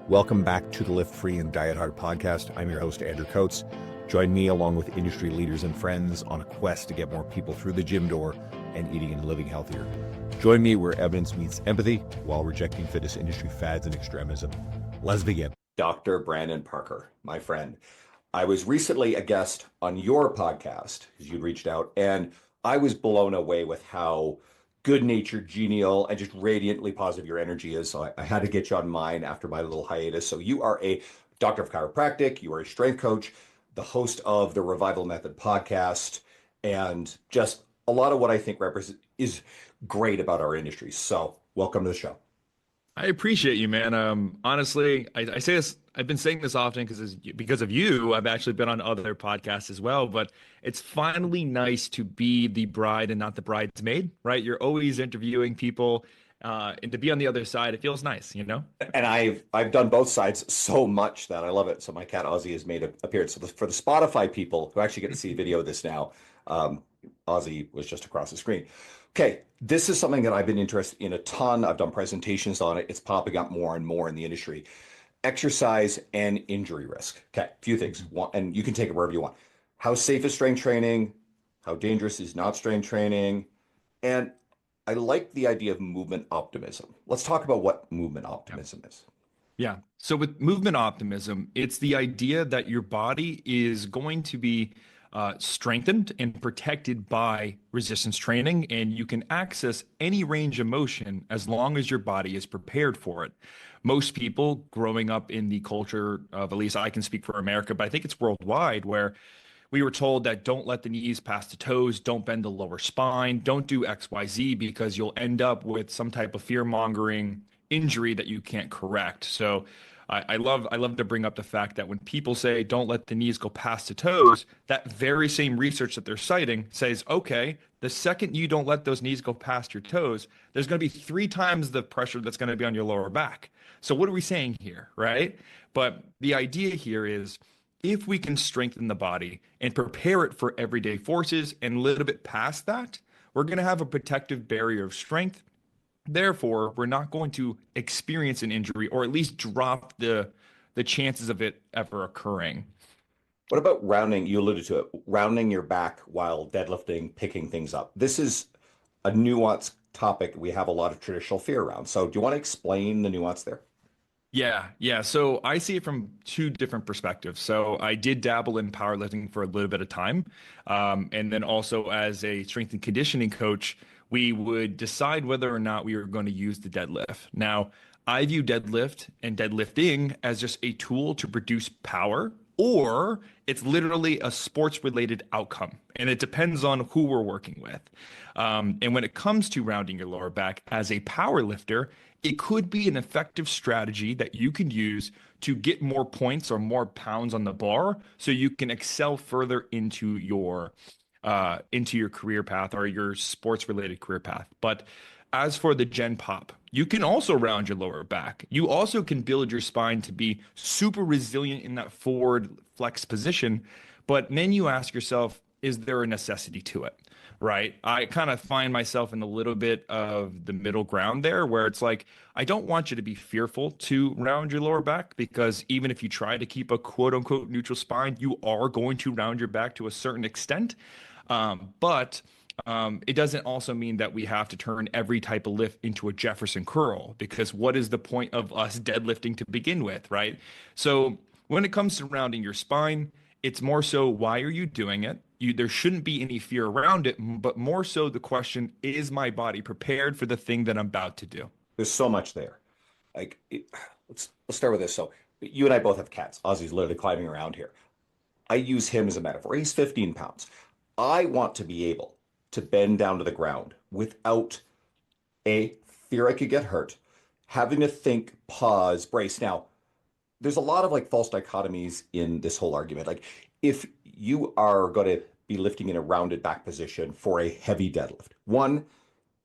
Welcome back to the Lift Free and Diet Hard podcast. I'm your host, Andrew Coates. Join me along with industry leaders and friends on a quest to get more people through the gym door and eating and living healthier. Join me where evidence meets empathy while rejecting fitness industry fads and extremism. Let's begin. Dr. Brandon Parker, my friend. I was recently a guest on your podcast, as you reached out, and I was blown away with how good-natured, genial, and just radiantly positive your energy is. So I had to get you on mine after my little hiatus. So you are a doctor of chiropractic, you are a strength coach, the host of the Revival Method podcast, and just a lot of what I think is great about our industry. So welcome to the show. I appreciate you, man. Honestly, I say this, I've been saying this often because of you. I've actually been on other podcasts as well, but it's finally nice to be the bride and not the bridesmaid, right? You're always interviewing people, and to be on the other side, it feels nice, you know? And I've done both sides so much that I love it. So my cat Ozzy has made an appearance. So for the Spotify people who actually get to see a video of this now, Ozzy was just across the screen. Okay, this is something that I've been interested in a ton. I've done presentations on it. It's popping up more and more in the industry. Exercise and injury risk. Okay, a few things. One, and you can take it wherever you want. How safe is strength training? How dangerous is not strength training? And I like the idea of movement optimism. Let's talk about what movement optimism is. Yeah. So with movement optimism, it's the idea that your body is going to be strengthened and protected by resistance training, and you can access any range of motion as long as your body is prepared for it. Most people growing up in the culture of, at least I can speak for America, but I think it's worldwide, where we were told that don't let the knees pass the toes, don't bend the lower spine, don't do XYZ because you'll end up with some type of fear-mongering injury that you can't correct. So I love to bring up the fact that when people say don't let the knees go past the toes, that very same research that they're citing says, okay, the second you don't let those knees go past your toes, there's going to be 3 times the pressure that's going to be on your lower back. So what are we saying here, right? But the idea here is if we can strengthen the body and prepare it for everyday forces and a little bit past that, we're going to have a protective barrier of strength. Therefore, we're not going to experience an injury or at least drop the chances of it ever occurring. What about rounding? You alluded to it, rounding your back while deadlifting, picking things up. This is a nuanced topic we have a lot of traditional fear around. So do you want to explain the nuance there? Yeah. So I see it from 2 different perspectives. So I did dabble in powerlifting for a little bit of time. And then also as a strength and conditioning coach, we would decide whether or not we were going to use the deadlift. Now, I view deadlift and deadlifting as just a tool to produce power, or it's literally a sports related outcome. And it depends on who we're working with. And when it comes to rounding your lower back as a power lifter, it could be an effective strategy that you can use to get more points or more pounds on the bar so you can excel further into your career path or your sports related career path. But as for the Gen Pop, you can also round your lower back. You also can build your spine to be super resilient in that forward flex position. But then you ask yourself, is there a necessity to it? Right? I kind of find myself in a little bit of the middle ground there where it's like, I don't want you to be fearful to round your lower back because even if you try to keep a quote unquote neutral spine, you are going to round your back to a certain extent. But it doesn't also mean that we have to turn every type of lift into a Jefferson curl, because what is the point of us deadlifting to begin with, right? So when it comes to rounding your spine, it's more so, why are you doing it? There shouldn't be any fear around it, but more so the question, is my body prepared for the thing that I'm about to do? There's so much there. Let's start with this. So you and I both have cats. Ozzy's literally climbing around here. I use him as a metaphor. He's 15 pounds. I want to be able to bend down to the ground without fear I could get hurt, having to think, pause, brace. Now, there's a lot of like false dichotomies in this whole argument. Like if you are going to be lifting in a rounded back position for a heavy deadlift, one,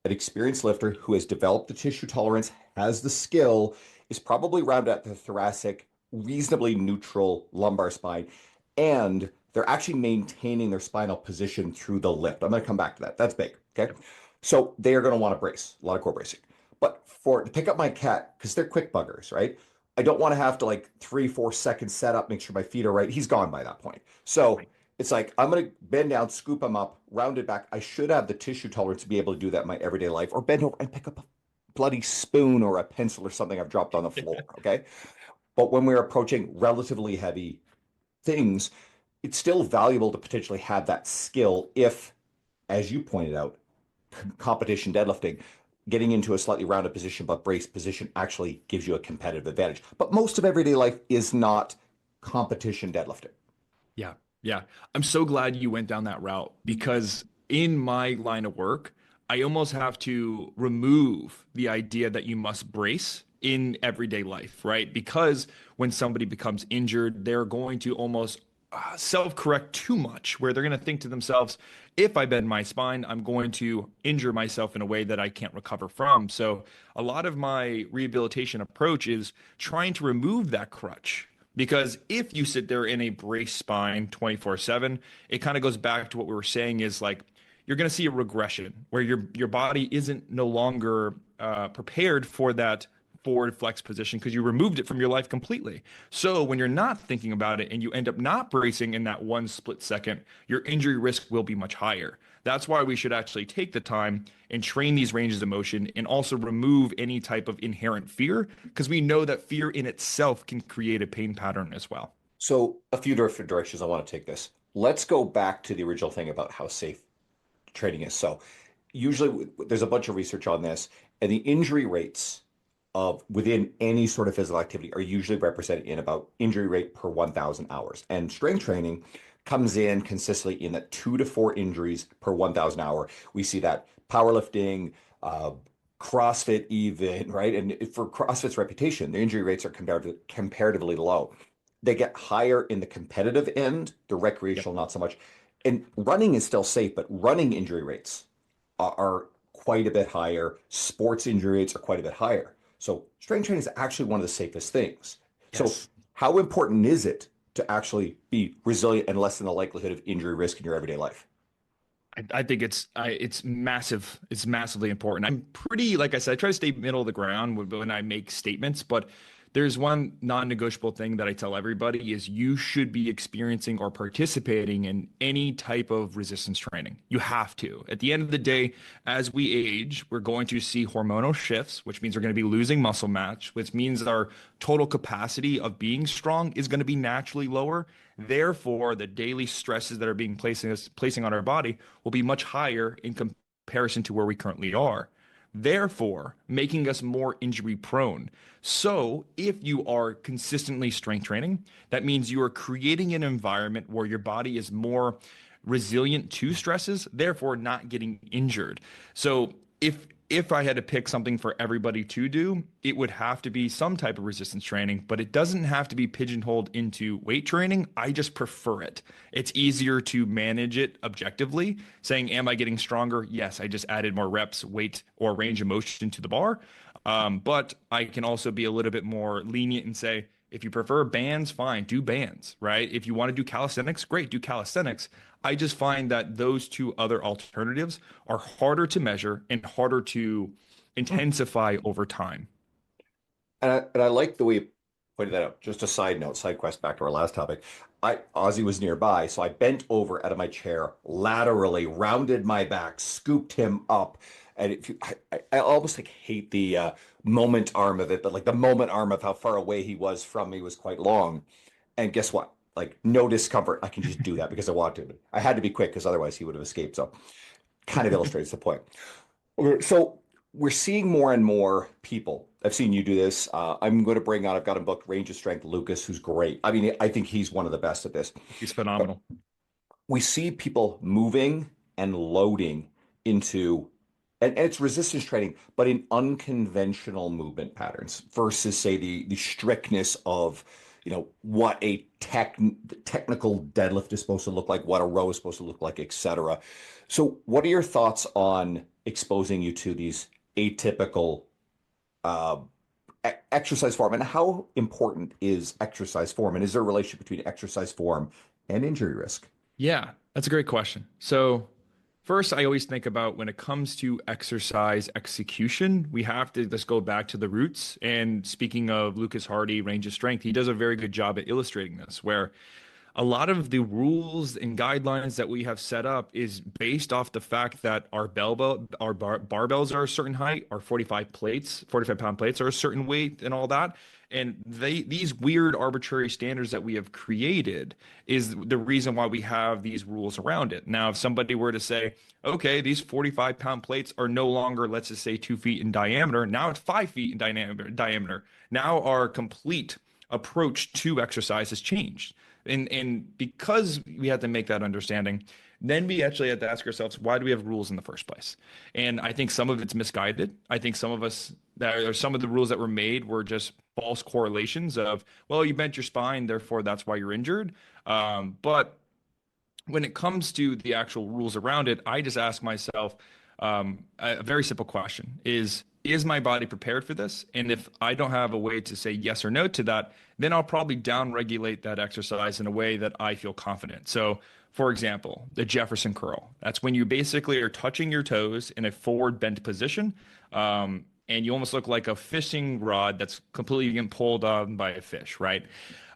an experienced lifter who has developed the tissue tolerance, has the skill, is probably rounded at the thoracic, reasonably neutral lumbar spine, and they're actually maintaining their spinal position through the lift. I'm going to come back to that. That's big. Okay. So they are going to want to brace, a lot of core bracing. But to pick up my cat, because they're quick buggers, right? I don't want to have to like 3, 4 seconds set up, make sure my feet are right. He's gone by that point. So it's like I'm gonna bend down, scoop him up, round it back. I should have the tissue tolerance to be able to do that in my everyday life, or bend over and pick up a bloody spoon or a pencil or something I've dropped on the floor. Okay. But when we're approaching relatively heavy things, it's still valuable to potentially have that skill if, as you pointed out, competition deadlifting, getting into a slightly rounded position but braced position actually gives you a competitive advantage. But most of everyday life is not competition deadlifting. Yeah, yeah. I'm so glad you went down that route because in my line of work, I almost have to remove the idea that you must brace in everyday life, right? Because when somebody becomes injured, they're going to almost self-correct too much, where they're going to think to themselves, if I bend my spine, I'm going to injure myself in a way that I can't recover from. So a lot of my rehabilitation approach is trying to remove that crutch. Because if you sit there in a brace spine 24/7, it kind of goes back to what we were saying is like you're going to see a regression where your body isn't no longer prepared for that forward flex position because you removed it from your life completely. So when you're not thinking about it and you end up not bracing in that one split second, your injury risk will be much higher. That's why we should actually take the time and train these ranges of motion and also remove any type of inherent fear because we know that fear in itself can create a pain pattern as well. So, a few different directions I want to take this. Let's go back to the original thing about how safe training is. So, usually there's a bunch of research on this, and the injury rates of within any sort of physical activity are usually represented in about injury rate per 1,000 hours. And strength training comes in consistently in that 2 to 4 injuries per 1,000 hour. We see that powerlifting, uh, CrossFit, even, right? And for CrossFit's reputation, the injury rates are comparatively low. They get higher in the competitive end, the Yep. recreational, not so much. And running is still safe, but running injury rates are quite a bit higher. Sports injury rates are quite a bit higher. So strength training is actually one of the safest things. So Yes. how important is it to actually be resilient and lessen the likelihood of injury risk in your everyday life? I think it's massive. It's massively important. I'm pretty, like I said, I try to stay middle of the ground when I make statements, but there's one non-negotiable thing that I tell everybody is you should be experiencing or participating in any type of resistance training. You have to. At the end of the day, as we age, we're going to see hormonal shifts, which means we're going to be losing muscle mass, which means our total capacity of being strong is going to be naturally lower. Therefore, the daily stresses that are being placing on our body will be much higher in comparison to where we currently are. Therefore, making us more injury prone. So, if you are consistently strength training, that means you are creating an environment where your body is more resilient to stresses, therefore not getting injured. So, if I had to pick something for everybody to do, it would have to be some type of resistance training, but it doesn't have to be pigeonholed into weight training. I just prefer it. It's easier to manage it objectively, saying, am I getting stronger? Yes, I just added more reps, weight, or range of motion to the bar. But I can also be a little bit more lenient and say, if you prefer bands, fine, do bands, right? If you want to do calisthenics, great, do calisthenics. I just find that those two other alternatives are harder to measure and harder to intensify over time. And I like the way you pointed that out. Just a side note, side quest back to our last topic. Ozzy was nearby, so I bent over out of my chair, laterally rounded my back, scooped him up. And if you, I almost like hate the moment arm of it, but like the moment arm of how far away he was from me was quite long. And guess what? Like no discomfort. I can just do that because I want to. I had to be quick because otherwise he would have escaped. So kind of illustrates the point. So we're seeing more and more people. I've seen you do this. I'm going to bring on, I've got him booked, Range of Strength Lucas, who's great. I mean, I think he's one of the best at this. He's But phenomenal. we see people moving and loading into, and it's resistance training, but in unconventional movement patterns versus, say, the strictness of, what a technical deadlift is supposed to look like, what a row is supposed to look like, etc. So, what are your thoughts on exposing you to these atypical uh, exercise form, and how important is exercise form, and is there a relationship between exercise form and injury risk? Yeah, that's a great question. So First, I always think about when it comes to exercise execution, we have to just go back to the roots. And speaking of Lucas Hardy, Range of Strength, he does a very good job at illustrating this, where a lot of the rules and guidelines that we have set up is based off the fact that barbells are a certain height, our 45 pound plates are a certain weight and all that. And these weird arbitrary standards that we have created is the reason why we have these rules around it. Now, if somebody were to say, okay, these 45-pound plates are no longer, let's just say 2 feet in diameter. Now it's 5 feet in diameter. Now our complete approach to exercise has changed. And because we had to make that understanding, then we actually had to ask ourselves, why do we have rules in the first place? And I think some of it's misguided. I think some of the rules that were made were just false correlations of, well, you bent your spine, therefore that's why you're injured. But when it comes to the actual rules around it, I just ask myself a very simple question: is my body prepared for this? And if I don't have a way to say yes or no to that, then I'll probably down-regulate that exercise in a way that I feel confident. So, for example, the Jefferson curl. That's when you basically are touching your toes in a forward bent position, and you almost look like a fishing rod that's completely getting pulled on by a fish, right?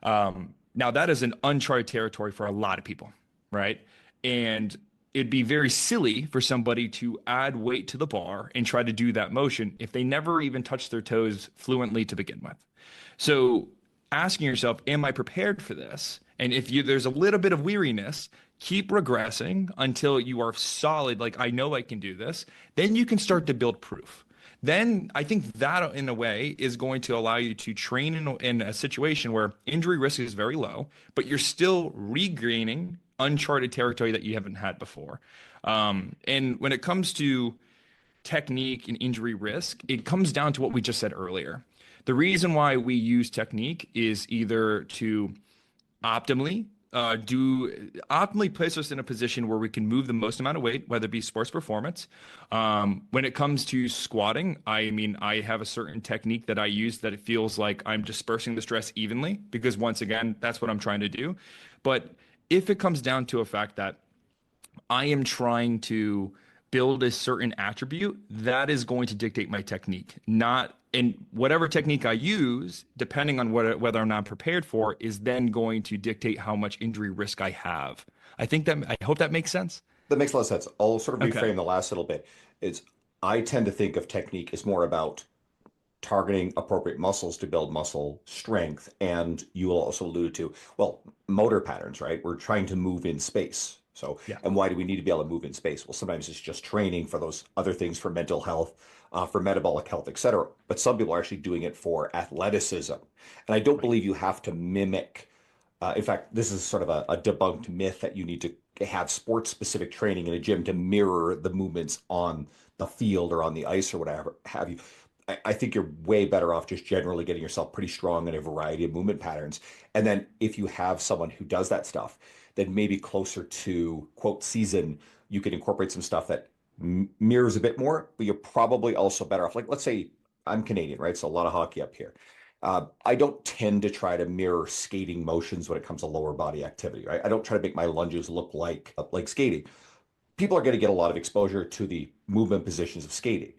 Now, that is an uncharted territory for a lot of people, right? And it'd be very silly for somebody to add weight to the bar and try to do that motion if they never even touched their toes fluently to begin with. So asking yourself, am I prepared for this? And if there's a little bit of weariness, keep regressing until you are solid, like, I know I can do this. Then you can start to build proof. Then I think that, in a way, is going to allow you to train in a situation where injury risk is very low, but you're still regaining uncharted territory that you haven't had before. And when it comes to technique and injury risk, it comes down to what we just said earlier. The reason why we use technique is either to optimally place us in a position where we can move the most amount of weight, whether it be sports performance. When it comes to squatting, I mean, I have a certain technique that I use that it feels like I'm dispersing the stress evenly, because once again, that's what I'm trying to do. But if it comes down to a fact that I am trying to build a certain attribute, that is going to dictate my technique. Not and whatever technique I use, depending on whether or not I'm prepared for, is then going to dictate how much injury risk I have. I hope that makes sense. That makes a lot of sense. I'll sort of Okay. reframe the last little bit. Is I tend to think of technique as more about targeting appropriate muscles to build muscle strength. And you will also allude to, well, motor patterns, right? We're trying to move in space. So, Yeah. and why do we need to be able to move in space? Well, sometimes it's just training for those other things, for mental health, for metabolic health, et cetera. But some people are actually doing it for athleticism. And I don't Right. believe you have to mimic. In fact, this is sort of a debunked myth that you need to have sports specific training in a gym to mirror the movements on the field or on the ice or whatever have you. I think you're way better off just generally getting yourself pretty strong in a variety of movement patterns. And then if you have someone who does that stuff, then maybe closer to quote season, you can incorporate some stuff that mirrors a bit more, but you're probably also better off. Like, let's say I'm Canadian, right? So a lot of hockey up here. I don't tend to try to mirror skating motions when it comes to lower body activity, right? I don't try to make my lunges look like skating. People are going to get a lot of exposure to the movement positions of skating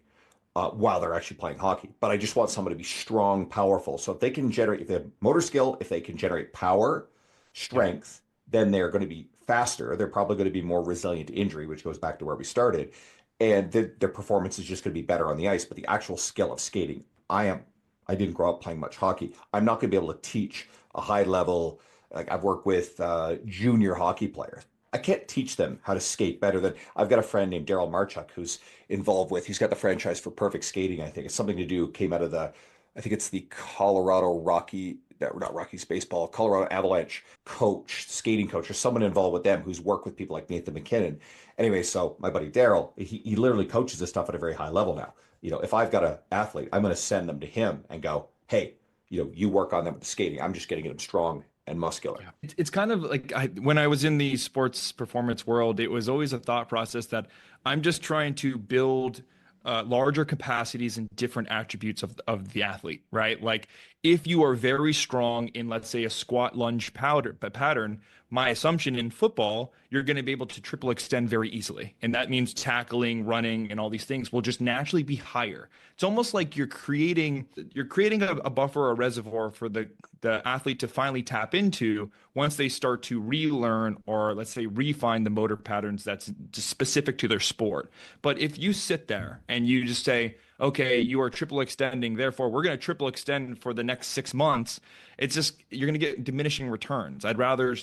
while they're actually playing hockey. But I just want someone to be strong, powerful. So if they can generate, if they have motor skill, if they can generate power, Yep. strength, then they're going to be faster. They're probably going to be more resilient to injury, which goes back to where we started. And their performance is just going to be better on the ice. But the actual skill of skating, I didn't grow up playing much hockey. I'm not going to be able to teach a high level. Like I've worked with junior hockey players. I can't teach them how to skate better than I've got a friend named Daryl Marchuk who's involved with. He's got the franchise for Perfect Skating. I think it's something to do. Came out of I think it's the Colorado Rocky, not Rockies baseball, Colorado Avalanche coach, skating coach, or someone involved with them who's worked with people like Nathan McKinnon. Anyway, so my buddy Daryl, he literally coaches this stuff at a very high level now. If I've got an athlete, I'm going to send them to him and go, hey, you work on them with the skating. I'm just getting them strong and muscular. Yeah. It's kind of like when I was in the sports performance world, it was always a thought process that I'm just trying to build larger capacities and different attributes of the athlete, right? Like if you are very strong in, let's say, a squat lunge pattern, my assumption in football, you're going to be able to triple extend very easily. And that means tackling, running, and all these things will just naturally be higher. It's almost like you're creating a buffer, a reservoir for the athlete to finally tap into once they start to relearn or, let's say, refine the motor patterns that's specific to their sport. But if you sit there and you just say, okay, you are triple extending, therefore we're going to triple extend for the next 6 months, it's just you're going to get diminishing returns. I'd rather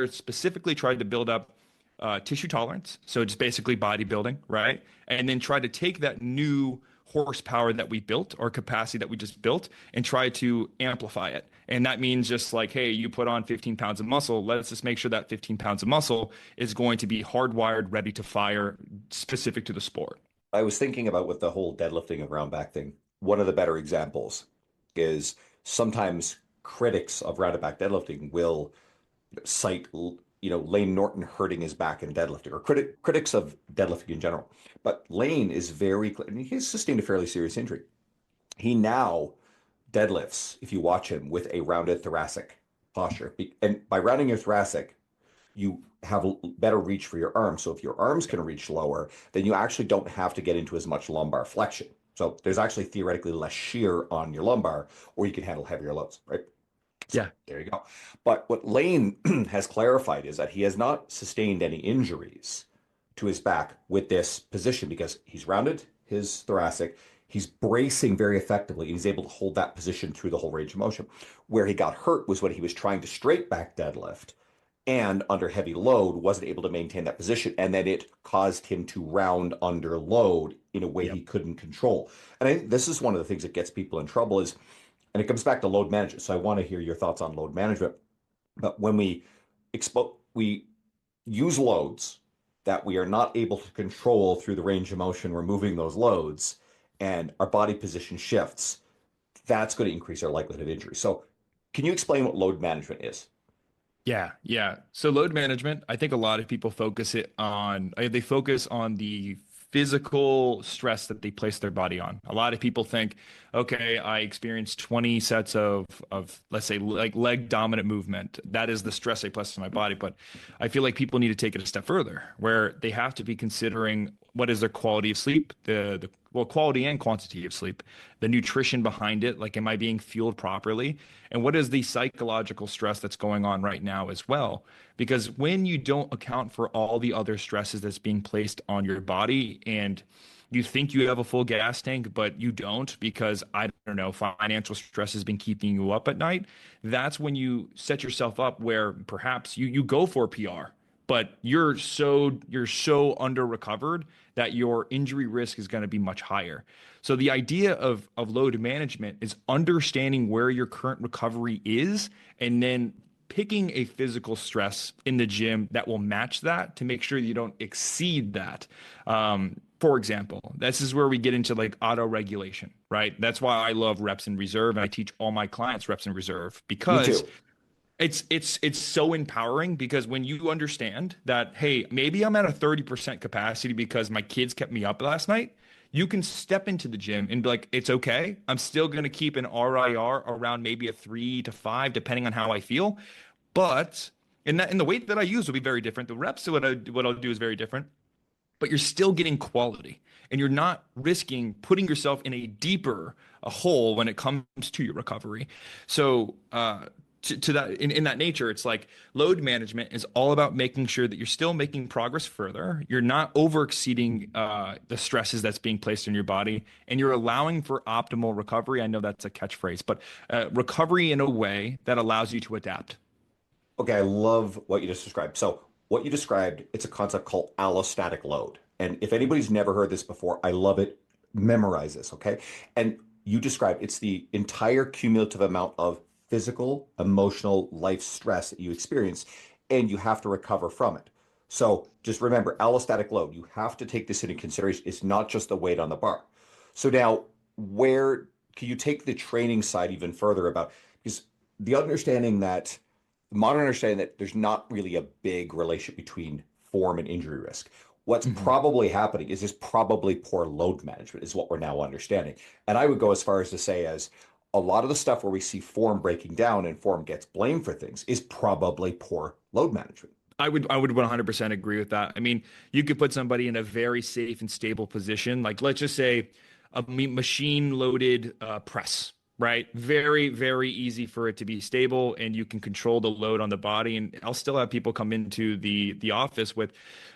specifically try to build up tissue tolerance, so it's basically bodybuilding, right? And then try to take that new horsepower that we built or capacity that we just built and try to amplify it. And that means just like, hey, you put on 15 pounds of muscle. Let's just make sure that 15 pounds of muscle is going to be hardwired, ready to fire, specific to the sport. I was thinking about with the whole deadlifting and round back thing. One of the better examples is sometimes critics of rounded back deadlifting will cite, Lane Norton hurting his back in deadlifting, or critics of deadlifting in general. But Lane is very clear. I mean, he's sustained a fairly serious injury. He now deadlifts, if you watch him, with a rounded thoracic posture. And by rounding your thoracic, you have better reach for your arms. So if your arms can reach lower, then you actually don't have to get into as much lumbar flexion. So there's actually theoretically less shear on your lumbar, or you can handle heavier loads, right? So Yeah. there you go. But what Lane has clarified is that he has not sustained any injuries to his back with this position because he's rounded his thoracic. He's bracing very effectively, and he's able to hold that position through the whole range of motion. Where he got hurt was when he was trying to straight back deadlift and under heavy load wasn't able to maintain that position. And then it caused him to round under load in a way Yep. he couldn't control. And I think this is one of the things that gets people in trouble is, and it comes back to load management. So I want to hear your thoughts on load management. But when we use loads that we are not able to control through the range of motion, we're moving those loads and our body position shifts, that's going to increase our likelihood of injury. So can you explain what load management is? Yeah, yeah. So load management, I think a lot of people they focus on the physical stress that they place their body on. A lot of people think, okay, I experienced 20 sets of let's say like leg dominant movement. That is the stress I place on my body. But I feel like people need to take it a step further, where they have to be considering what is their quality of sleep, the quality and quantity of sleep, the nutrition behind it, like am I being fueled properly? And what is the psychological stress that's going on right now as well? Because when you don't account for all the other stresses that's being placed on your body and you think you have a full gas tank, but you don't because I don't know, financial stress has been keeping you up at night. That's when you set yourself up where perhaps you go for PR, but you're so under recovered that your injury risk is going to be much higher. So the idea of load management is understanding where your current recovery is and then picking a physical stress in the gym that will match that to make sure you don't exceed that. For example, this is where we get into like auto regulation, right? That's why I love reps in reserve and I teach all my clients reps in reserve Me because too. it's so empowering because when you understand that, hey, maybe I'm at a 30% capacity because my kids kept me up last night, you can step into the gym and be like, it's okay. I'm still going to keep an RIR around maybe a 3 to 5, depending on how I feel. But in the weight that I use will be very different. The reps, what I'll do is very different, but you're still getting quality and you're not risking putting yourself in a hole when it comes to your recovery. So, to that in that nature, it's like load management is all about making sure that you're still making progress further. You're not over exceeding the stresses that's being placed on your body, and you're allowing for optimal recovery. I know that's a catchphrase, but recovery in a way that allows you to adapt. Okay, I love what you just described. So, what you described, it's a concept called allostatic load. And if anybody's never heard this before, I love it. Memorize this, okay? And you described it's the entire cumulative amount of physical, emotional, life stress that you experience, and you have to recover from it. So, just remember, allostatic load, you have to take this into consideration. It's not just the weight on the bar. So now, where can you take the training side even further about because the understanding that modern understanding that there's not really a big relationship between form and injury risk. What's Mhm. probably happening is probably poor load management is what we're now understanding. And I would go as far as to say as a lot of the stuff where we see form breaking down and form gets blamed for things is probably poor load management. I would 100% agree with that. I mean, you could put somebody in a very safe and stable position. Like let's just say a machine loaded press, right? Very, very easy for it to be stable and you can control the load on the body. And I'll still have people come into the office with,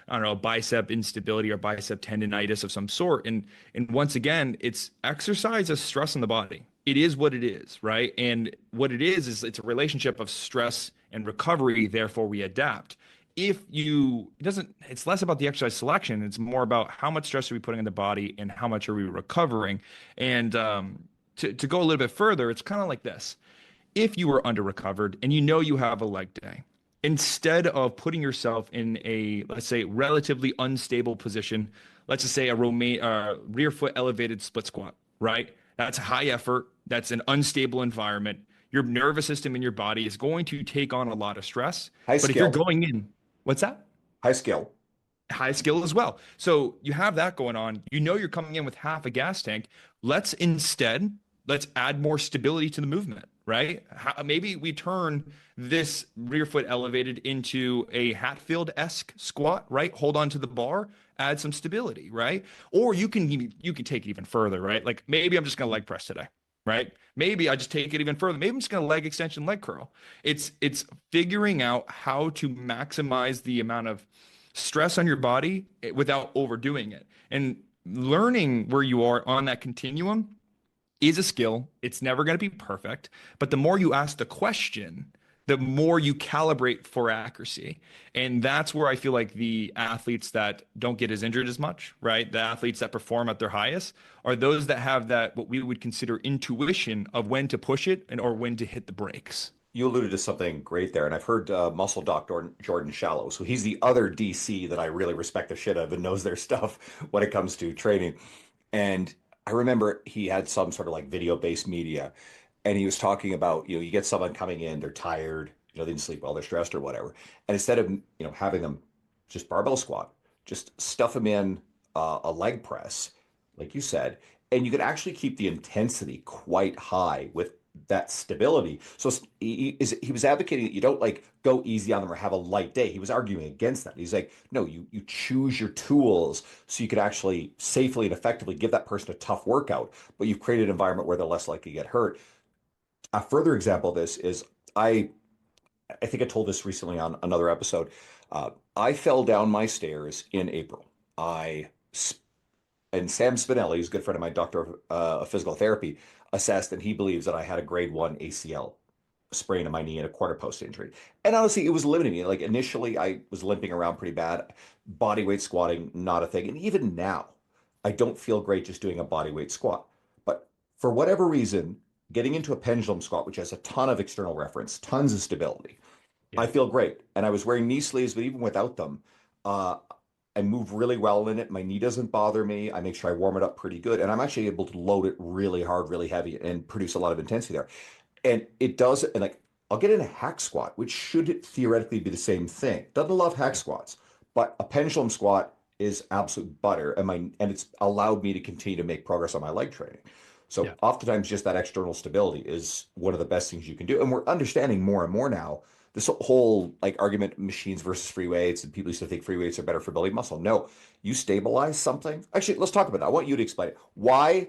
I don't know, bicep instability or bicep tendonitis of some sort. And once again, it's exercise as stress on the body. It is what it is, right? And what it is it's a relationship of stress and recovery, therefore we adapt. If you it doesn't It's less about the exercise selection, it's more about how much stress are we putting in the body and how much are we recovering. And to go a little bit further, it's kind of like this. If you were under recovered and you know you have a leg day, instead of putting yourself in a, let's say, relatively unstable position, let's just say rear foot elevated split squat, right? That's high effort. That's an unstable environment. Your nervous system in your body is going to take on a lot of stress. High But if you're skill, going in, what's that? high skill. High skill as well. So you have that going on. You know you're coming in with half a gas tank. Let's add more stability to the movement, right? Maybe we turn this rear foot elevated into a Hatfield-esque squat, right? Hold on to the bar, add some stability, right? Or you can take it even further, right? Like maybe I'm just gonna leg press today, right? Maybe I just take it even further. Maybe I'm just gonna leg extension, leg curl. It's figuring out how to maximize the amount of stress on your body without overdoing it. And learning where you are on that continuum is a skill. It's never going to be perfect, but the more you ask the question, the more you calibrate for accuracy. And that's where I feel like the athletes that don't get as injured as much, right? The athletes that perform at their highest are those that have that, what we would consider intuition of when to push it and or when to hit the brakes. You alluded to something great there, and I've heard Muscle Doc Jordan Shallow. So he's the other DC that I really respect the shit out of and knows their stuff when it comes to training. And I remember he had some sort of like video-based media, and he was talking about, you get someone coming in, they're tired, they didn't sleep well, they're stressed or whatever. And instead of, having them just barbell squat, just stuff them in a leg press, like you said, and you could actually keep the intensity quite high with that stability. So he was advocating that you don't like go easy on them or have a light day. He was arguing against that. He's like, no, you choose your tools so you could actually safely and effectively give that person a tough workout, but you've created an environment where they're less likely to get hurt. A further example of this is I think I told this recently on another episode. I fell down my stairs in April. And Sam Spinelli, who's a good friend of mine, doctor of physical therapy, assessed and he believes that I had a grade 1 ACL sprain in my knee and a quarter post injury. And honestly, it was limiting me. Like initially, I was limping around pretty bad. Body weight squatting, not a thing. And even now, I don't feel great just doing a body weight squat. But for whatever reason, getting into a pendulum squat, which has a ton of external reference, tons of stability, I Yeah. feel great. And I was wearing knee sleeves, but even without them, uh, I move really well in it. My knee doesn't bother me. I make sure I warm it up pretty good. And I'm actually able to load it really hard, really heavy, and produce a lot of intensity there. And it does, and like I'll get in a hack squat, which should theoretically be the same thing. Doesn't love hack squats, but a pendulum squat is absolute butter, and it's allowed me to continue to make progress on my leg training. So Yeah. oftentimes just that external stability is one of the best things you can do. And we're understanding more and more now this whole like argument machines versus free weights, and people used to think free weights are better for building muscle. No, you stabilize something. Actually, let's talk about that. I want you to explain it. Why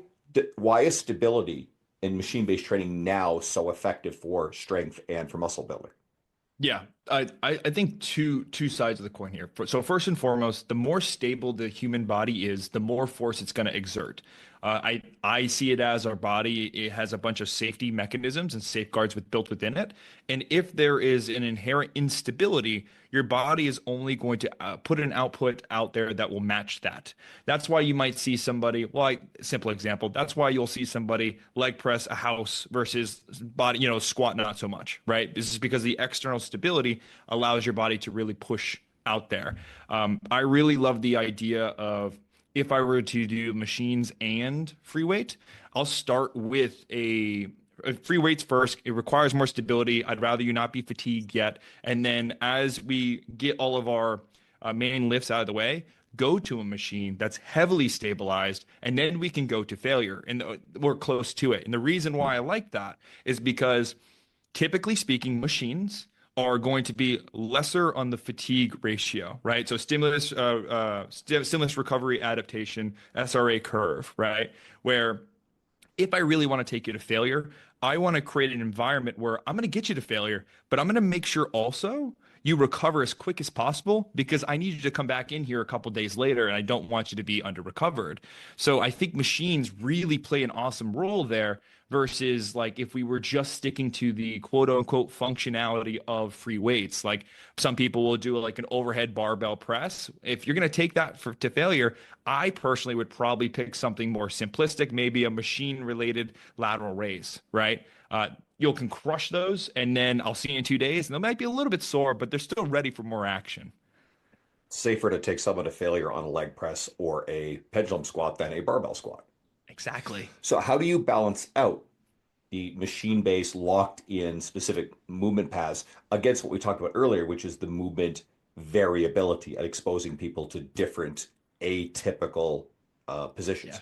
is stability in machine-based training now so effective for strength and for muscle building? Yeah, I think two sides of the coin here. So first and foremost, the more stable the human body is, the more force it's going to exert. I see it as our body, it has a bunch of safety mechanisms and safeguards built within it. And if there is an inherent instability, your body is only going to put an output out there that will match that. That's why you might see somebody, simple example, that's why you'll see somebody leg press a house versus body, squat not so much, right? This is because the external stability allows your body to really push out there. I really love the idea of if I were to do machines and free weight, I'll start with a free weights first. It requires more stability. I'd rather you not be fatigued yet. And then as we get all of our main lifts out of the way, go to a machine that's heavily stabilized, and then we can go to failure and we're close to it. And the reason why I like that is because typically speaking, machines are going to be lesser on the fatigue ratio, right? So stimulus recovery adaptation, SRA curve, right? Where if I really want to take you to failure, I want to create an environment where I'm going to get you to failure, but I'm going to make sure also you recover as quick as possible because I need you to come back in here a couple days later and I don't want you to be under recovered. So I think machines really play an awesome role there versus like if we were just sticking to the quote unquote functionality of free weights. Like some people will do like an overhead barbell press. If you're going to take that to failure, I personally would probably pick something more simplistic, maybe a machine related lateral raise, right? You can crush those, and then I'll see you in 2 days, and they might be a little bit sore, but they're still ready for more action. Safer to take someone to failure on a leg press or a pendulum squat than a barbell squat. Exactly. So how do you balance out the machine-based locked-in specific movement paths against what we talked about earlier, which is the movement variability and exposing people to different atypical Yeah. positions?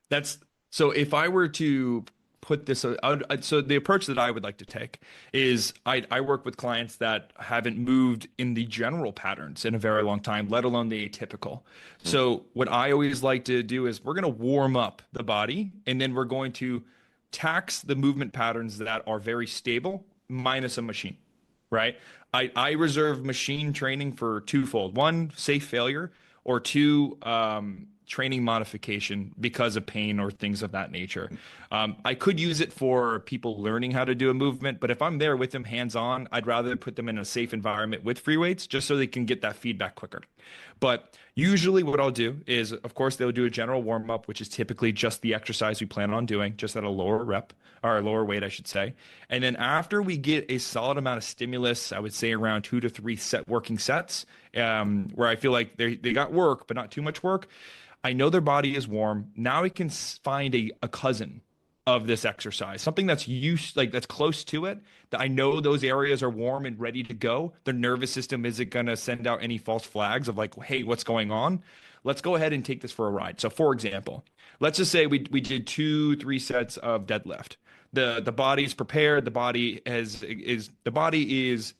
That's so if I were to put this, so the approach that I would like to take is I work with clients that haven't moved in the general patterns in a very long time, let alone the atypical. So what I always like to do is we're going to warm up the body and then we're going to tax the movement patterns that are very stable minus a machine, right? I reserve machine training for twofold. One, safe failure, or two, training modification because of pain or things of that nature. I could use it for people learning how to do a movement, but if I'm there with them hands on, I'd rather put them in a safe environment with free weights just so they can get that feedback quicker. But usually, what I'll do is, of course, they'll do a general warm up, which is typically just the exercise we plan on doing, just at a lower rep or a lower weight, I should say. And then after we get a solid amount of stimulus, I would say around 2 to 3 working sets, where I feel like they got work, but not too much work. I know their body is warm. Now we can find a cousin of this exercise, something that's used, like that's close to it, that I know those areas are warm and ready to go. Their nervous system isn't going to send out any false flags of like, hey, what's going on? Let's go ahead and take this for a ride. So, for example, let's just say we did 2, 3 sets of deadlift. The body is prepared. The body is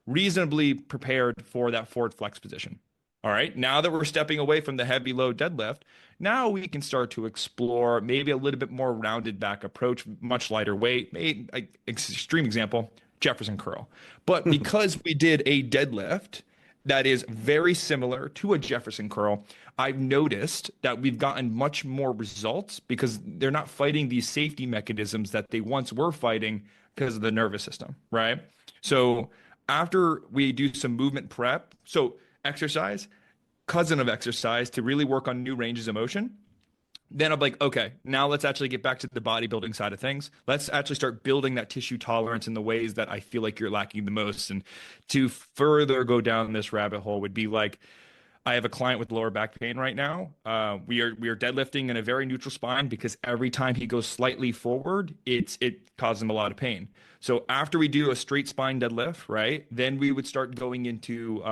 reasonably prepared for that forward flex position. All right. Now that we're stepping away from the heavy load deadlift, now we can start to explore maybe a little bit more rounded back approach, much lighter weight. Extreme example, Jefferson curl. But because we did a deadlift that is very similar to a Jefferson curl, I've noticed that we've gotten much more results because they're not fighting these safety mechanisms that they once were fighting because of the nervous system, right? So after we do some movement prep, so exercise, cousin of exercise to really work on new ranges of motion. Then I'm like, okay, now let's actually get back to the bodybuilding side of things. Let's actually start building that tissue tolerance in the ways that I feel like you're lacking the most. And to further go down this rabbit hole would be like, I have a client with lower back pain right now. We are deadlifting in a very neutral spine because every time he goes slightly forward, it causes him a lot of pain. So after we do a straight spine deadlift, right, then we would start going into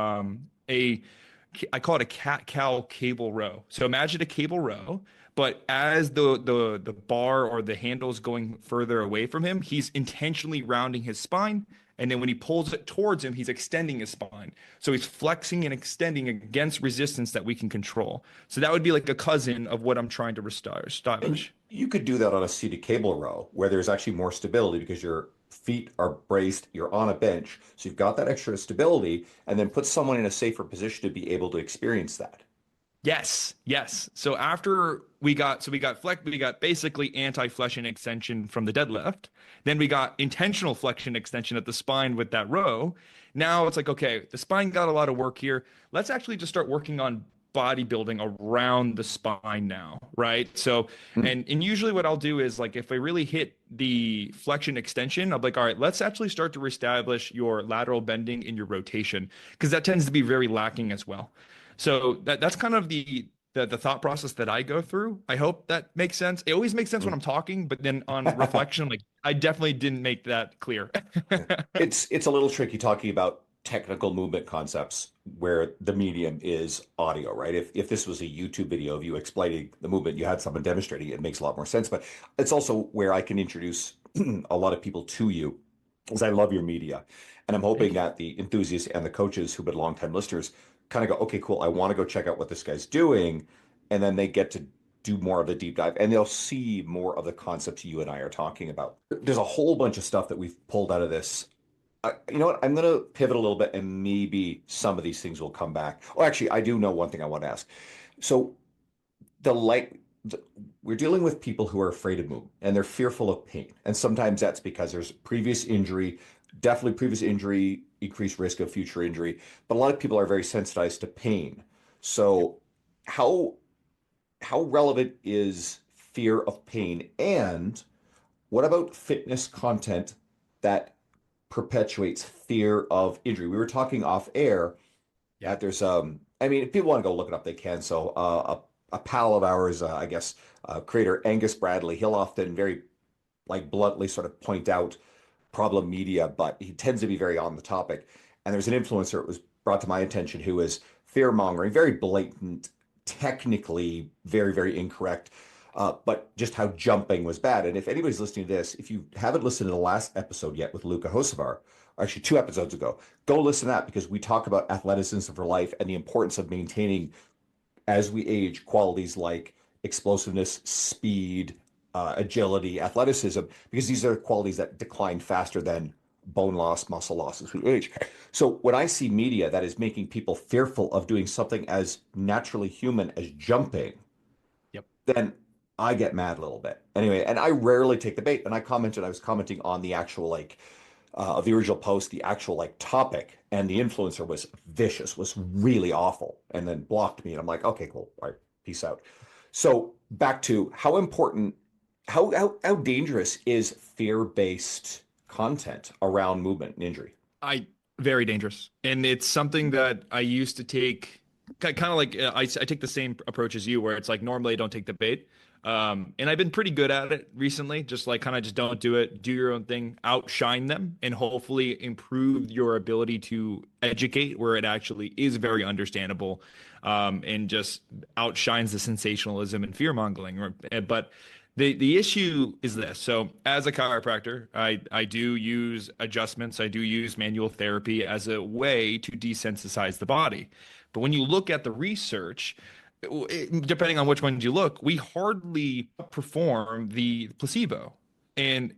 I call it a cat-cow cable row. So imagine a cable row, but as the bar or the handle is going further away from him, he's intentionally rounding his spine. And then when he pulls it towards him, he's extending his spine. So he's flexing and extending against resistance that we can control. So that would be like a cousin of what I'm trying to And establish. you could do that on a seated cable row where there's actually more stability because your feet are braced, you're on a bench. So you've got that extra stability, and then put someone in a safer position to be able to experience that. Yes, yes. So after we got basically anti-flexion extension from the deadlift. Then we got intentional flexion extension at the spine with that row. Now it's like, okay, the spine got a lot of work here. Let's actually just start working on bodybuilding around the spine now, right? So, Hmm. and usually what I'll do is like if I really hit the flexion extension, I'm like, all right, let's actually start to reestablish your lateral bending in your rotation because that tends to be very lacking as well. So that's kind of the thought process that I go through. I hope that makes sense. It always makes sense when I'm talking, but then on reflection, like I definitely didn't make that clear. It's a little tricky talking about technical movement concepts where the medium is audio, right? If this was a YouTube video of you explaining the movement, you had someone demonstrating it, it makes a lot more sense. But it's also where I can introduce a lot of people to you, because I love your media. And I'm hoping Thank you. that the enthusiasts and the coaches who've been longtime listeners kind of go, okay, cool, I want to go check out what this guy's doing. And then they get to do more of the deep dive and they'll see more of the concepts you and I are talking about. There's a whole bunch of stuff that we've pulled out of this. You know what? I'm going to pivot a little bit and maybe some of these things will come back. Oh, actually, I do know one thing I want to ask. So the like we're dealing with people who are afraid of movement and they're fearful of pain. And sometimes that's because there's previous injury, definitely previous injury, increased risk of future injury. But a lot of people are very sensitized to pain. Yep. So how how relevant is fear of pain? And what about fitness content that perpetuates fear of injury? We were talking off air Yeah. that there's I mean, if people want to go look it up, they can. So a pal of ours, I guess, creator Angus Bradley, he'll often very like bluntly sort of point out problem media, but he tends to be very on the topic. And there's an influencer that was brought to my attention who is fear mongering, very blatant, technically very, very incorrect, but just how jumping was bad. And if anybody's listening to this, if you haven't listened to the last episode yet with Luca Hocevar, actually 2 episodes ago, go listen to that because we talk about athleticism for life and the importance of maintaining as we age qualities like explosiveness, speed, agility, athleticism, because these are qualities that decline faster than bone loss, muscle loss as we age. So when I see media that is making people fearful of doing something as naturally human as jumping, Yep. then I get mad a little bit. Anyway, and I rarely take the bait. And I was commenting on the actual like of the original post, the actual like topic, and the influencer was vicious, was really awful, and then blocked me. And I'm like, okay, cool, all right, peace out. So back to how important, how dangerous is fear-based content around movement and injury? I Very dangerous, and it's something that I used to take kind of like I take the same approach as you, where it's like normally I don't take the bait, and I've been pretty good at it recently. Just like kind of just don't do it, do your own thing, outshine them, and hopefully improve your ability to educate where it actually is very understandable, and just outshines the sensationalism and fear mongering. But the issue is this. So as a chiropractor, I do use adjustments. I do use manual therapy as a way to desensitize the body. But when you look at the research, depending on which ones you look, we hardly perform the placebo. And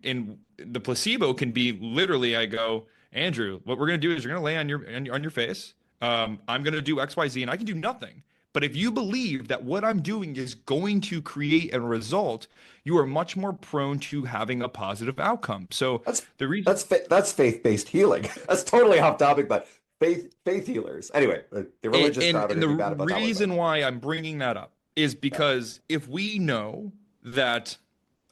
the placebo can be literally, I go, Andrew, what we're gonna do is you're gonna lay on your face. I'm gonna do XYZ and I can do nothing. But if you believe that what I'm doing is going to create a result, you are much more prone to having a positive outcome. So That's the reason that's faith-based healing. That's totally off topic, but faith healers. Anyway, the religious crowd are and going the to be bad about that one, but reason why I'm bringing that up is yeah. because if we know that,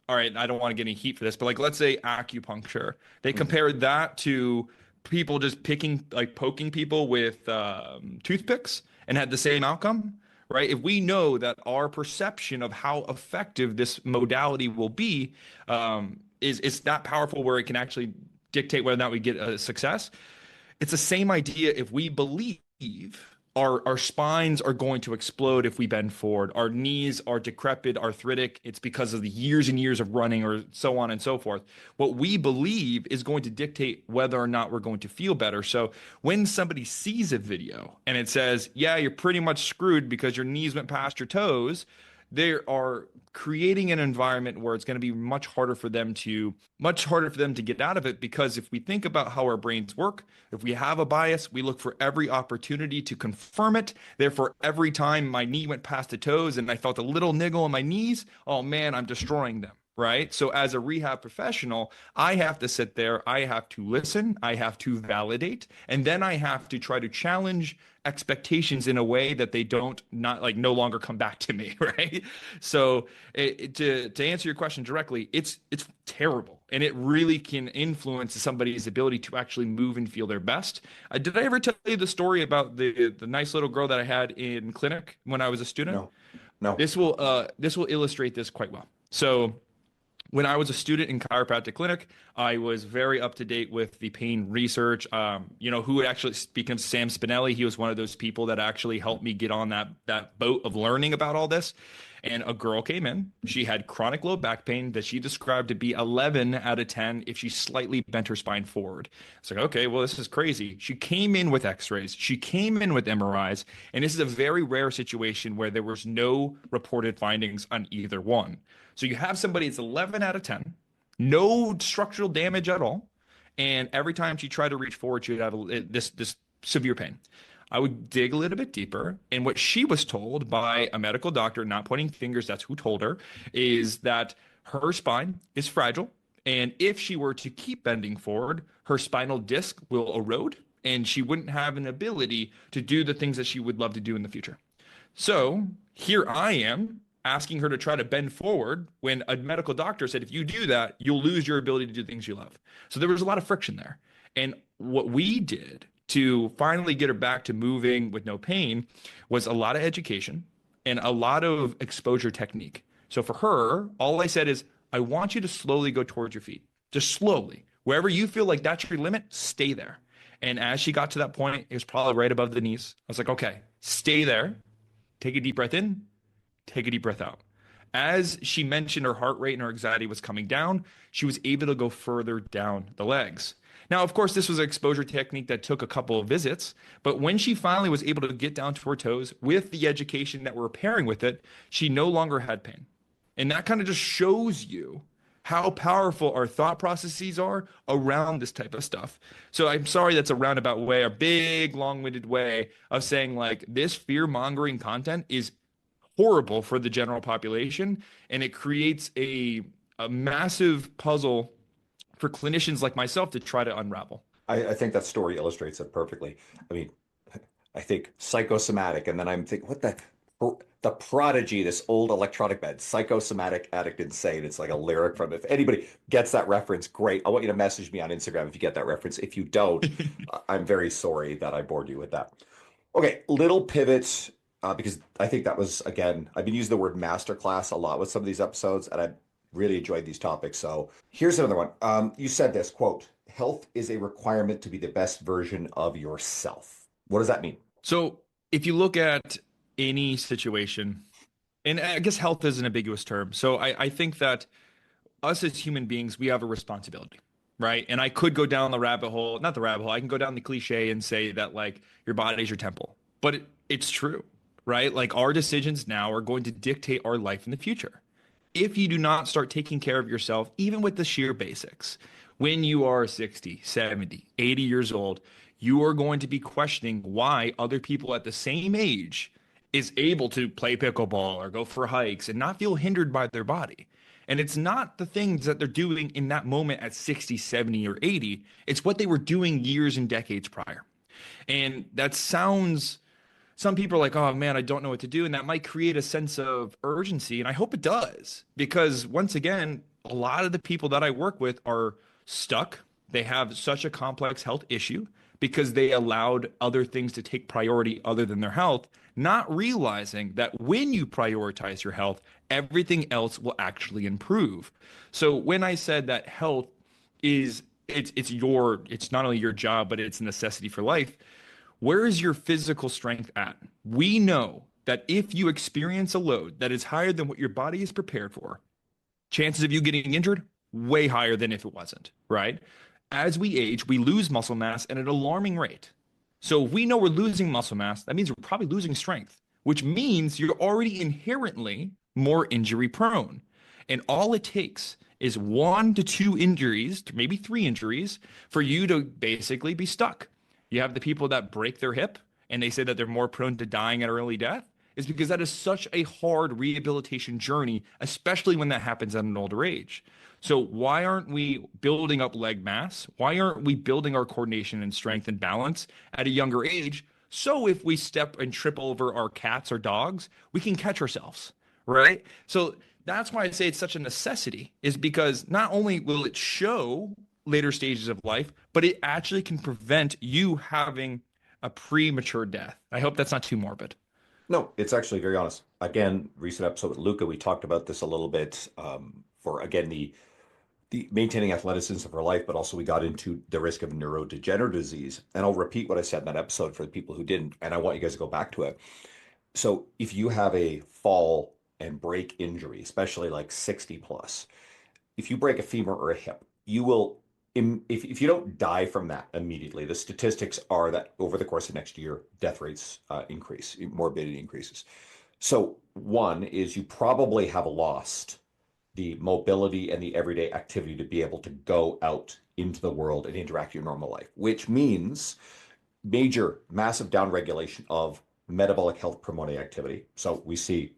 all right, I don't want to get any heat for this, but like let's say acupuncture, they Mhm. compared that to people just picking like poking people with toothpicks and had the same outcome, right? If we know that our perception of how effective this modality will be is that powerful where it can actually dictate whether or not we get a success, it's the same idea if we believe our spines are going to explode if we bend forward. Our knees are decrepit, arthritic. It's because of the years and years of running or so on and so forth. What we believe is going to dictate whether or not we're going to feel better. So when somebody sees a video and it says, yeah, you're pretty much screwed because your knees went past your toes, they are creating an environment where it's going to be much harder for them to get out of it, because if we think about how our brains work, if we have a bias, we look for every opportunity to confirm it. Therefore, every time my knee went past the toes and I felt a little niggle in my knees, oh man, I'm destroying them. Right. So, as a rehab professional, I have to sit there, I have to listen, I have to validate, and then I have to try to challenge expectations in a way that they don't not like no longer come back to me. Right. So, to answer your question directly, it's terrible, and it really can influence somebody's ability to actually move and feel their best. Did I ever tell you the story about the nice little girl that I had in clinic when I was a student? No, no. This will illustrate this quite well. So When I was a student in chiropractic clinic, I was very up to date with the pain research. Who actually, speaking of Sam Spinelli, he was one of those people that actually helped me get on that boat of learning about all this. And a girl came in. She had chronic low back pain that she described to be 11 out of 10 if she slightly bent her spine forward. It's like, okay, well, this is crazy. She came in with x-rays. She came in with MRIs. And this is a very rare situation where there was no reported findings on either one. So you have somebody that's 11 out of 10, no structural damage at all. And every time she tried to reach forward, she would have this severe pain. I would dig a little bit deeper. And what she was told by a medical doctor, not pointing fingers, that's who told her, is that her spine is fragile. And if she were to keep bending forward, her spinal disc will erode and she wouldn't have an ability to do the things that she would love to do in the future. So here I am asking her to try to bend forward when a medical doctor said, if you do that, you'll lose your ability to do things you love. So there was a lot of friction there. And what we did to finally get her back to moving with no pain was a lot of education and a lot of exposure technique. So for her, all I said is, I want you to slowly go towards your feet, just slowly. Wherever you feel like that's your limit, stay there. And as she got to that point, it was probably right above the knees. I was like, okay, stay there. Take a deep breath in, take a deep breath out. As she mentioned her heart rate and her anxiety was coming down, she was able to go further down the legs. Now, of course, this was an exposure technique that took a couple of visits, but when she finally was able to get down to her toes with the education that we're pairing with it, she no longer had pain. And that kind of just shows you how powerful our thought processes are around this type of stuff. So I'm sorry that's a roundabout way, a big, long-winded way of saying like this fear-mongering content is horrible for the general population, and it creates a massive puzzle for clinicians like myself to try to unravel. I think that story illustrates it perfectly. I mean, I think psychosomatic, and then I'm thinking, what the prodigy, this old electronic bed, psychosomatic addict insane. It's like a lyric from, if anybody gets that reference, great. I want you to message me on Instagram if you get that reference. If you don't, I'm very sorry that I bored you with that. Okay, little pivot, because I think that was, again, I've been using the word masterclass a lot with some of these episodes, and I really enjoyed these topics. So here's another one. You said this, quote, health is a requirement to be the best version of yourself. What does that mean? So if you look at any situation, and I guess health is an ambiguous term. So I think that us as human beings, we have a responsibility, right? And I could go down the rabbit hole, not the rabbit hole, I can go down the cliche and say that like your body is your temple, but it's true, right? Like our decisions now are going to dictate our life in the future. If you do not start taking care of yourself, even with the sheer basics, when you are 60, 70, 80 years old, you are going to be questioning why other people at the same age is able to play pickleball or go for hikes and not feel hindered by their body. And it's not the things that they're doing in that moment at 60, 70, or 80. It's what they were doing years and decades prior. And that sounds, some people are like, oh man, I don't know what to do. And that might create a sense of urgency. And I hope it does, because once again, a lot of the people that I work with are stuck. They have such a complex health issue because they allowed other things to take priority other than their health, not realizing that when you prioritize your health, everything else will actually improve. So when I said that health is it's not only your job, but it's a necessity for life, where is your physical strength at? We know that if you experience a load that is higher than what your body is prepared for, chances of you getting injured way higher than if it wasn't, right? As we age, we lose muscle mass at an alarming rate. So if we know we're losing muscle mass, that means we're probably losing strength, which means you're already inherently more injury prone. And all it takes is 1 to 2 injuries, maybe 3 injuries, for you to basically be stuck. You have the people that break their hip and they say that they're more prone to dying at early death, is because that is such a hard rehabilitation journey, especially when that happens at an older age. So why aren't we building up leg mass? Why aren't we building our coordination and strength and balance at a younger age? So if we step and trip over our cats or dogs, we can catch ourselves, right? So that's why I say it's such a necessity, is because not only will it show later stages of life, but it actually can prevent you having a premature death. I hope that's not too morbid. No, it's actually very honest. Again, recent episode with Luca, we talked about this a little bit. for, again, the maintaining athleticism for life, but also we got into the risk of neurodegenerative disease. And I'll repeat what I said in that episode for the people who didn't, and I want you guys to go back to it. So if you have a fall and break injury, especially like 60 plus, if you break a femur or a hip, you will, if you don't die from that immediately, the statistics are that over the course of next year, death rates increase, morbidity increases. So one is you probably have lost the mobility and the everyday activity to be able to go out into the world and interact your normal life, which means major, massive downregulation of metabolic health promoting activity. So we see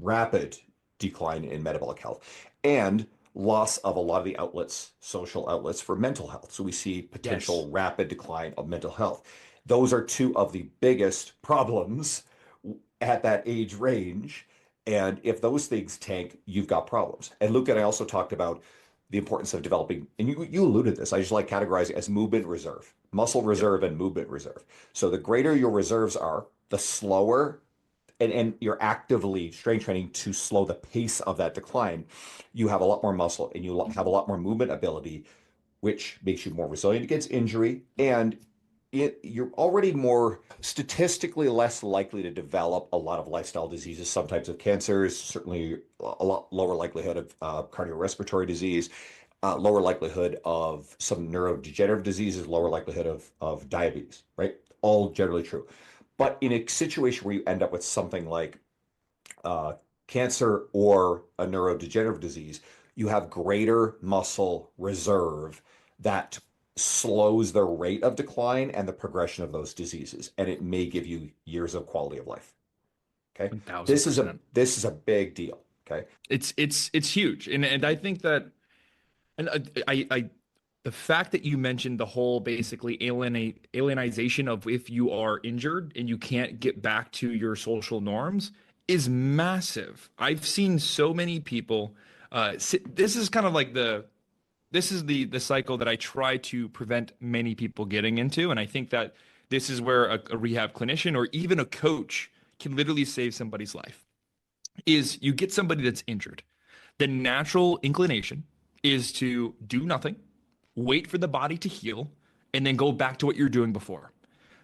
rapid decline in metabolic health and loss of a lot of the outlets, social outlets for mental health. So we see Yes. potential rapid decline of mental health. Those are two of the biggest problems at that age range. And if those things tank, you've got problems. And Luke and I also talked about the importance of developing, and you alluded to this, I just like categorizing as movement reserve, muscle Yep. reserve and movement reserve. So the greater your reserves are, the slower, and you're actively strength training to slow the pace of that decline, you have a lot more muscle and you have a lot more movement ability, which makes you more resilient against injury. And you're already more statistically less likely to develop a lot of lifestyle diseases, some types of cancers, certainly a lot lower likelihood of cardiorespiratory disease, lower likelihood of some neurodegenerative diseases, lower likelihood of diabetes, right? All generally true. But in a situation where you end up with something like uh, cancer or a neurodegenerative disease, you have greater muscle reserve that slows the rate of decline and the progression of those diseases, and it may give you years of quality of life. Okay, this is a 1000%. this is a big deal. Okay, It's huge. And I think that and I the fact that you mentioned the whole basically alienization of if you are injured and you can't get back to your social norms is massive. I've seen so many people this is kind of like this is the cycle that I try to prevent many people getting into. And I think that this is where a rehab clinician or even a coach can literally save somebody's life. Is you get somebody that's injured. The natural inclination is to do nothing, wait for the body to heal, and then go back to what you're doing before.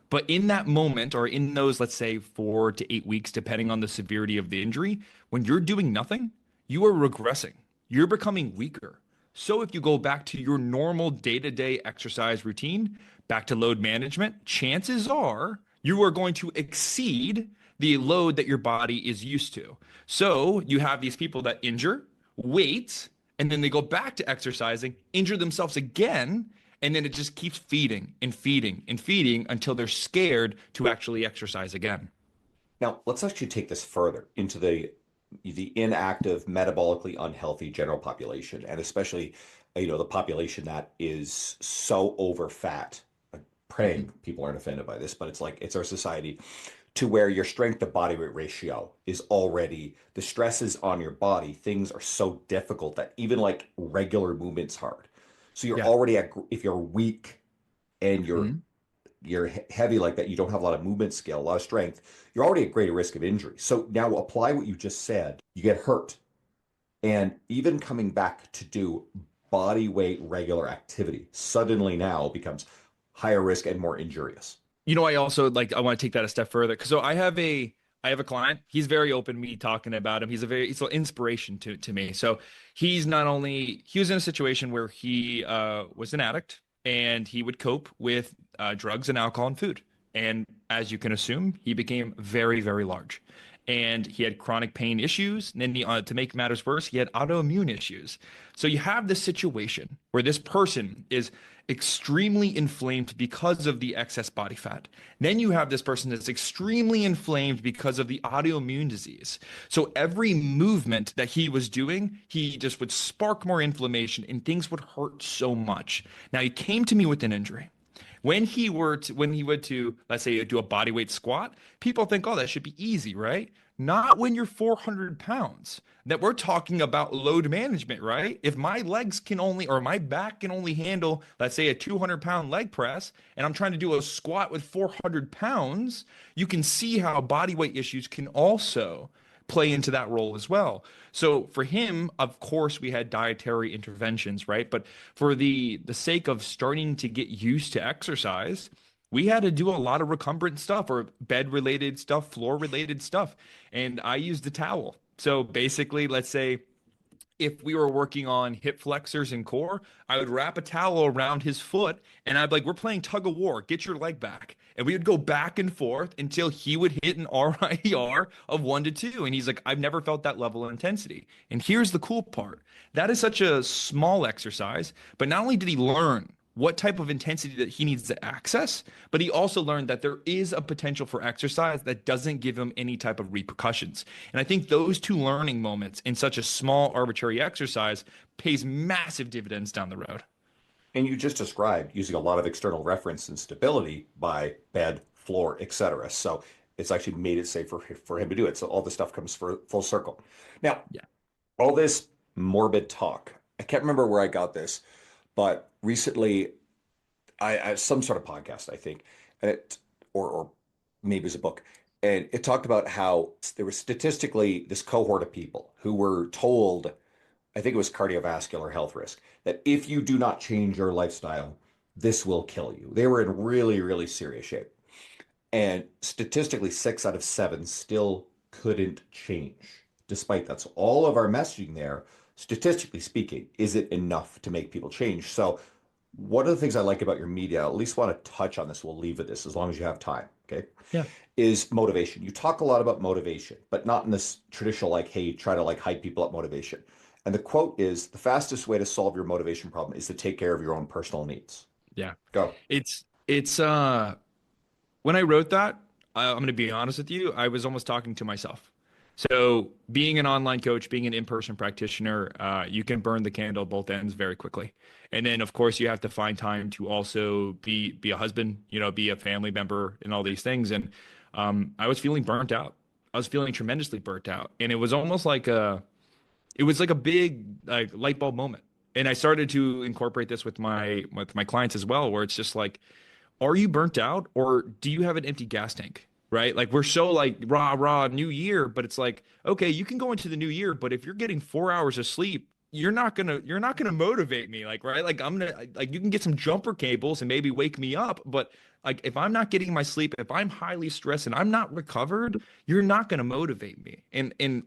But in that moment, or in those, let's say, 4 to 8 weeks, depending on the severity of the injury, when you're doing nothing, you are regressing. You're becoming weaker. So if you go back to your normal day-to-day exercise routine, back to load management, chances are you are going to exceed the load that your body is used to. So you have these people that injure, wait, and then they go back to exercising, injure themselves again, and then it just keeps feeding and feeding and feeding until they're scared to actually exercise again. now let's actually take this further into the inactive, metabolically unhealthy general population, and especially the population that is so over fat. Mhm. Praying people aren't offended by this, but it's like it's our society to where your strength to body weight ratio is already the stresses on your body. Things are so difficult that even like regular movement's hard. So you're Yeah. already at if you're weak and Mhm. you're heavy like that, you don't have a lot of movement skill, a lot of strength, you're already at greater risk of injury. So now apply what you just said. You get hurt, and even coming back to do body weight regular activity suddenly now becomes higher risk and more injurious. I also like I want to take that a step further because I have a client. He's very open to me talking about him. He's an inspiration to me. So he's not only he was in a situation where he was an addict and he would cope with drugs and alcohol and food. And as you can assume, he became very, very large. And he had chronic pain issues. And then to make matters worse, he had autoimmune issues. So you have this situation where this person is extremely inflamed because of the excess body fat. Then you have this person that's extremely inflamed because of the autoimmune disease. So every movement that he was doing, he just would spark more inflammation and things would hurt so much. Now he came to me with an injury. When he would to, let's say, do a body weight squat, people think, oh, that should be easy, right? Not when you're 400 pounds. That we're talking about load management, right? If my legs can only, or my back can only handle, let's say, a 200-pound leg press, and I'm trying to do a squat with 400 pounds, you can see how body weight issues can also play into that role as well. So for him, of course, we had dietary interventions, right? But for the sake of starting to get used to exercise, we had to do a lot of recumbent stuff or bed related stuff, floor related stuff. And I used a towel. So basically, let's say if we were working on hip flexors and core, I would wrap a towel around his foot and I'd be like, we're playing tug of war, get your leg back. And we would go back and forth until he would hit an RIR of 1 to 2. And he's like, I've never felt that level of intensity. And here's the cool part, that is such a small exercise, but not only did he learn what type of intensity that he needs to access, but he also learned that there is a potential for exercise that doesn't give him any type of repercussions. And I think those two learning moments in such a small arbitrary exercise pays massive dividends down the road. And you just described using a lot of external reference and stability by bed, floor, etc. So it's actually made it safe for him to do it. So all this stuff comes for full circle. Now, Yeah. all this morbid talk, I can't remember where I got this, but recently I some sort of podcast, I think, and or maybe it was a book, and it talked about how there was statistically this cohort of people who were told, I think it was cardiovascular health risk, that if you do not change your lifestyle, this will kill you. They were in really, really serious shape. And statistically, 6 out of 7 still couldn't change despite that. So all of our messaging there, statistically speaking, is it enough to make people change? So one of the things I like about your media, I at least want to touch on this, we'll leave with this as long as you have time, okay, Yeah. is motivation. You talk a lot about motivation, but not in this traditional, like, hey, try to like hype people up motivation. And the quote is, the fastest way to solve your motivation problem is to take care of your own personal needs. Yeah. Go. It's when I wrote that, I'm going to be honest with you, I was almost talking to myself. So, being an online coach, being an in-person practitioner, you can burn the candle at both ends very quickly. And then, of course, you have to find time to also be a husband, be a family member, and all these things. And I was feeling burnt out. I was feeling tremendously burnt out, and it was like a big like light bulb moment. And I started to incorporate this with my clients as well, where it's just like, are you burnt out or do you have an empty gas tank? Right? Like we're so like rah new year, but it's like, okay, you can go into the new year, but if you're getting 4 hours of sleep, you're not gonna motivate me. Like, right? Like like you can get some jumper cables and maybe wake me up, but like if I'm not getting my sleep, if I'm highly stressed and I'm not recovered, you're not gonna motivate me. And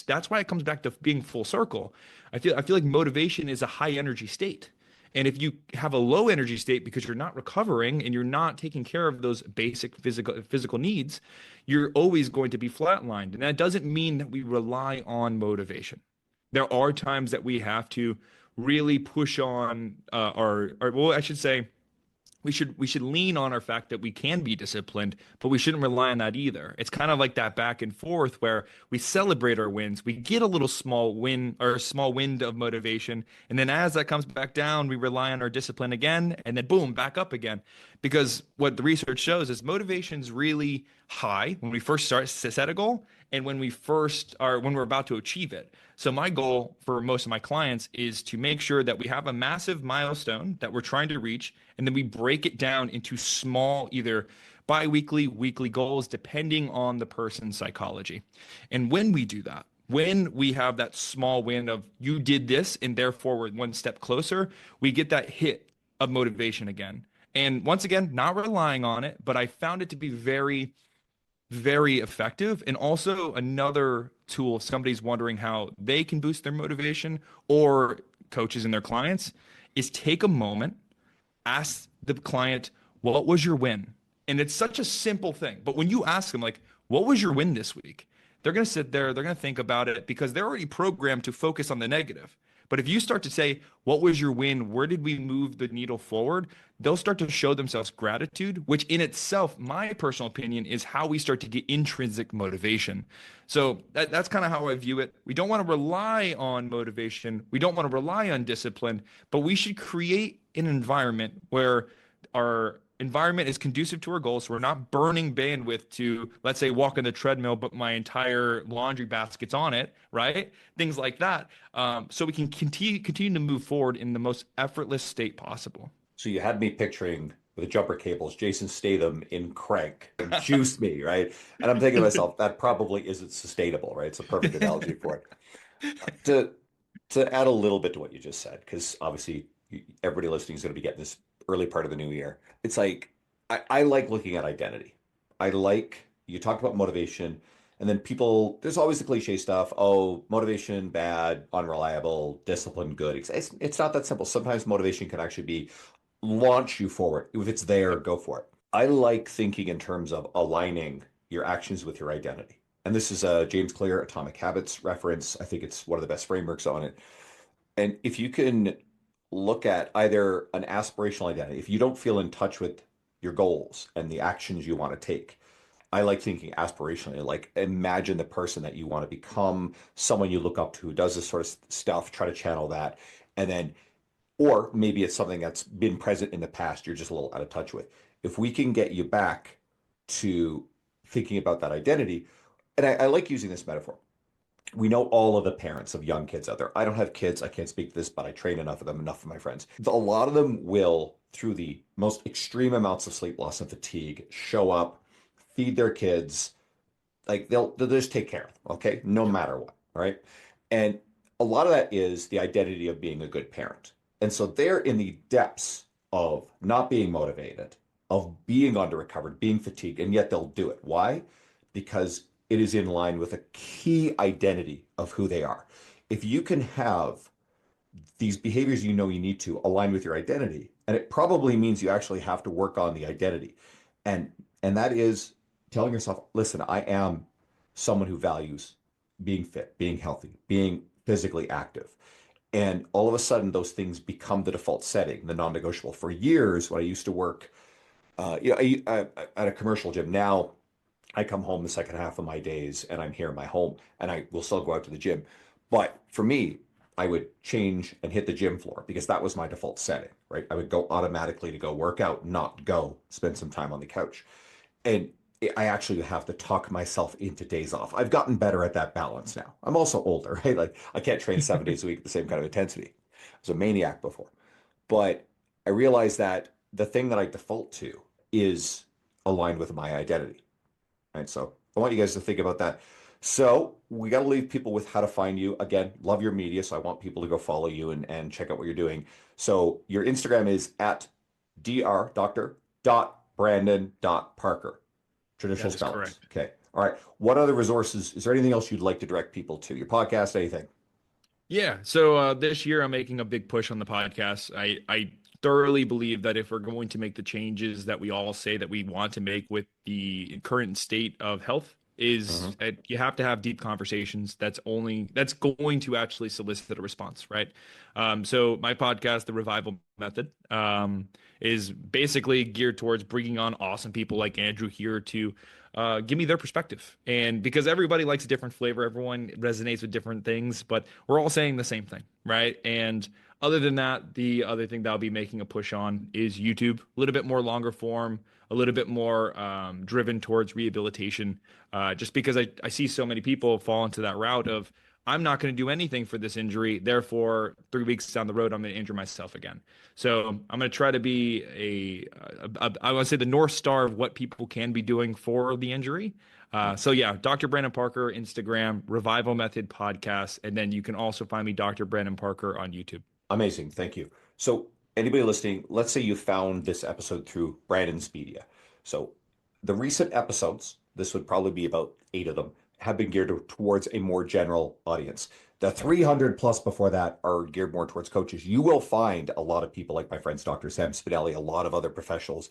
that's why it comes back to being full circle. I feel like motivation is a high energy state. And if you have a low energy state because you're not recovering and you're not taking care of those basic physical needs, you're always going to be flatlined. And that doesn't mean that we rely on motivation. There are times that we have to really push on well, I should say we should lean on our fact that we can be disciplined, but we shouldn't rely on that either. It's kind of like that back and forth where we celebrate our wins, we get a little small win or a small wind of motivation, and then as that comes back down, we rely on our discipline again, and then boom, back up again. Because what the research shows is motivation's really high when we first start set a goal and when we're about to achieve it. So my goal for most of my clients is to make sure that we have a massive milestone that we're trying to reach, and then we break it down into small, either bi-weekly, weekly goals, depending on the person's psychology. And when we do that, when we have that small win of you did this and therefore we're one step closer, we get that hit of motivation again. And once again, not relying on it, but I found it to be very, very effective. And also another tool, if somebody's wondering how they can boost their motivation, or coaches and their clients, is take a moment, ask the client, what was your win? And it's such a simple thing. But when you ask them, like, what was your win this week? They're going to sit there, they're going to think about it because they're already programmed to focus on the negative. But if you start to say, what was your win? Where did we move the needle forward? They'll start to show themselves gratitude, which in itself, my personal opinion, is how we start to get intrinsic motivation. So that's kind of how I view it. We don't want to rely on motivation. We don't want to rely on discipline, but we should create an environment where our environment is conducive to our goals. So we're not burning bandwidth to, let's say, walk on the treadmill, but my entire laundry basket's on it, right? Things like that. So we can continue to move forward in the most effortless state possible. So you had me picturing with the jumper cables, Jason Statham in Crank, and juice me, right? And I'm thinking to myself, that probably isn't sustainable, right? It's a perfect analogy for it. To add a little bit to what you just said, because obviously everybody listening is going to be getting this early part of the new year. It's like I like looking at identity. I like you talked about motivation, and then people. There's always the cliche stuff. Oh, motivation bad, unreliable, discipline good. It's not that simple. Sometimes motivation can actually be launch you forward. If it's there, Yep. go for it. I like thinking in terms of aligning your actions with your identity. And this is a James Clear Atomic Habits reference. I think it's one of the best frameworks on it. And if you can look at either an aspirational identity, if you don't feel in touch with your goals and the actions you want to take, I like thinking aspirationally, like imagine the person that you want to become, someone you look up to who does this sort of stuff, try to channel that. And then or maybe it's something that's been present in the past, you're just a little out of touch with. If we can get you back to thinking about that identity, and I like using this metaphor. We know all of the parents of young kids out there. I don't have kids. I can't speak to this, but I train enough of them, enough of my friends. A lot of them will, through the most extreme amounts of sleep loss and fatigue, show up, feed their kids, like they'll just take care of them, okay? No Yep. matter what, all right? And a lot of that is the identity of being a good parent. And so they're in the depths of not being motivated, of being under recovered, being fatigued, and yet they'll do it. Why? Because it is in line with a key identity of who they are. If you can have these behaviors you know you need to align with your identity, and it probably means you actually have to work on the identity. And that is telling yourself, listen, I am someone who values being fit, being healthy, being physically active. And all of a sudden, those things become the default setting, the non-negotiable. For years, when I used to work, at a commercial gym, now I come home the second half of my days and I'm here in my home and I will still go out to the gym. But for me, I would change and hit the gym floor because that was my default setting, right? I would go automatically to go work out, not go spend some time on the couch. And I actually have to talk myself into days off. I've gotten better at that balance now. I'm also older, right? Like I can't train 7 days a week at the same kind of intensity. I was a maniac before. But I realized that the thing that I default to is aligned with my identity. Right. So I want you guys to think about that. So we got to leave people with how to find you. Again, love your media. So I want people to go follow you and check out what you're doing. So your Instagram is at dr.brandon.parker. Traditional That is spellings. correct. Okay. All right. What other resources? Is there anything else you'd like to direct people to? Your podcast, anything? Yeah. So this year I'm making a big push on the podcast. I thoroughly believe that if we're going to make the changes that we all say that we want to make with the current state of health, Hmm. is you have to have deep conversations. That's going to actually solicit a response, right? So my podcast, The Revival Method, is basically geared towards bringing on awesome people like Andrew here to give me their perspective. And because everybody likes a different flavor, everyone resonates with different things, but we're all saying the same thing, right? And other than that, the other thing that I'll be making a push on is YouTube, a little bit more longer form, a little bit more driven towards rehabilitation, just because I see so many people fall into that route of, I'm not going to do anything for this injury. Therefore, 3 weeks down the road, I'm going to injure myself again. So I'm going to try to be I want to say the North Star of what people can be doing for the injury. So yeah, Dr. Brandon Parker, Instagram, Revival Method podcast, and then you can also find me Dr. Brandon Parker on YouTube. Amazing. Thank you. So, anybody listening, let's say you found this episode through Brandon's media. So, the recent episodes, this would probably be about 8 of them, have been geared towards a more general audience. The 300 plus before that are geared more towards coaches. You will find a lot of people like my friends, Dr. Sam Spinelli, a lot of other professionals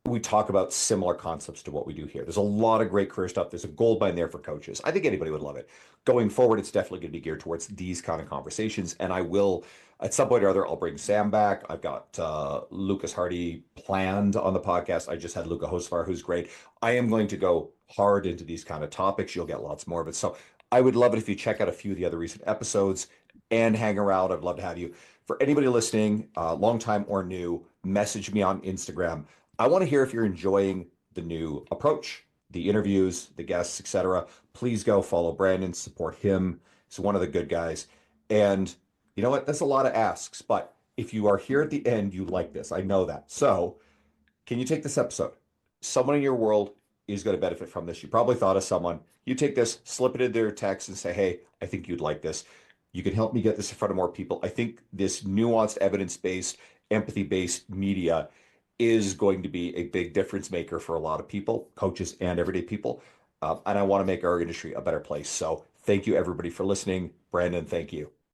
we talk about similar concepts to what we do here. There's a lot of great career stuff. There's a gold mine there for coaches. I think anybody would love it. Going forward, it's definitely going to be geared towards these kind of conversations. And I will, at some point or other, I'll bring Sam back. I've got Lucas Hardy planned on the podcast. I just had Luca Hosvar, who's great. I am going to go hard into these kind of topics. You'll get lots more of it. So I would love it if you check out a few of the other recent episodes and hang around. I'd love to have you. For anybody listening, long time or new, message me on Instagram. I want to hear if you're enjoying the new approach, the interviews, the guests, etc. Please go follow Brandon, support him. He's one of the good guys. And you know what? That's a lot of asks, but if you are here at the end, you like this. I know that. So Can you take this episode? Someone in your world is going to benefit from this. You probably thought of someone. You take this, slip it in their text, and say, hey, I think you'd like this. You can help me get this in front of more people. I think this nuanced, evidence-based, empathy-based media is going to be a big difference maker for a lot of people, coaches and everyday people. And I want to make our industry a better place. So thank you, everybody, for listening. Brandon, thank you.